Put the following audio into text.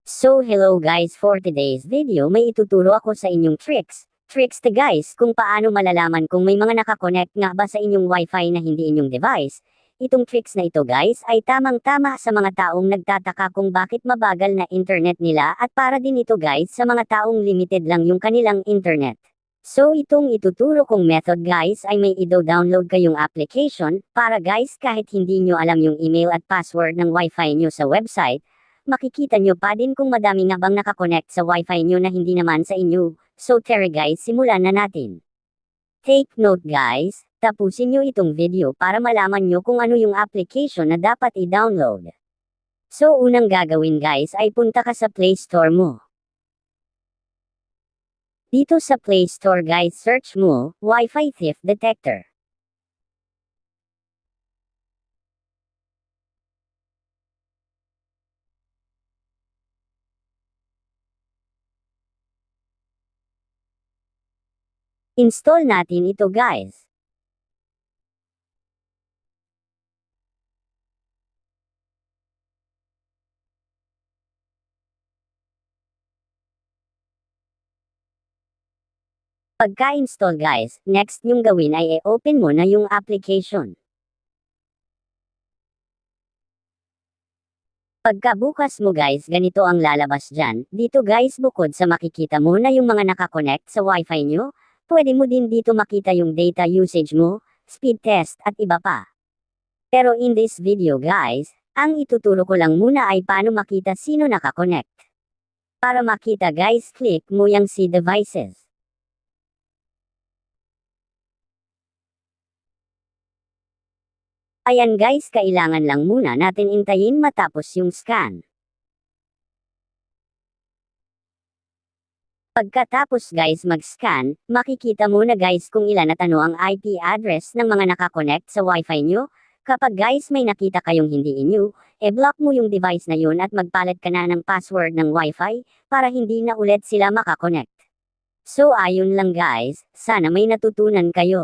So hello guys, for today's video may ituturo ako sa inyong tricks to guys kung paano malalaman kung may mga nakakonect nga ba sa inyong wifi na hindi inyong device. Itong tricks na ito guys ay tamang-tama sa mga taong nagtataka kung bakit mabagal na internet nila at para din ito guys sa mga taong limited lang yung kanilang internet. So itong ituturo kong method guys ay may i-download kayong application para guys kahit hindi nyo alam yung email at password ng wifi nyo sa website, makikita nyo pa din kung madami nga bang nakakonect sa wifi nyo na hindi naman sa inyo. So tara guys, simulan na natin. Take note guys, tapusin nyo itong video para malaman nyo kung ano yung application na dapat i-download. So unang gagawin guys ay punta ka sa Play Store mo. Dito sa Play Store guys, search mo, Wi-Fi Thief Detector. Install natin ito guys. Pagka-install guys, next nyong gawin ay i-open mo na yung application. Pagkabukas mo guys, ganito ang lalabas dyan. Dito guys, bukod sa makikita mo na yung mga nakakonect sa wifi nyo, pwede mo din dito makita yung data usage mo, speed test at iba pa. Pero in this video guys, ang ituturo ko lang muna ay paano makita sino nakakonect. Para makita guys, click mo yung see devices. Ayan guys, kailangan lang muna natin intayin matapos yung scan. Pagkatapos guys mag-scan, makikita mo na guys kung ilan at ano ang IP address ng mga nakakonect sa wifi nyo. Kapag guys may nakita kayong hindi inyo, e-block mo yung device na yun at magpalit ka na ng password ng wifi para hindi na ulit sila makakonect. So ayun lang guys, sana may natutunan kayo.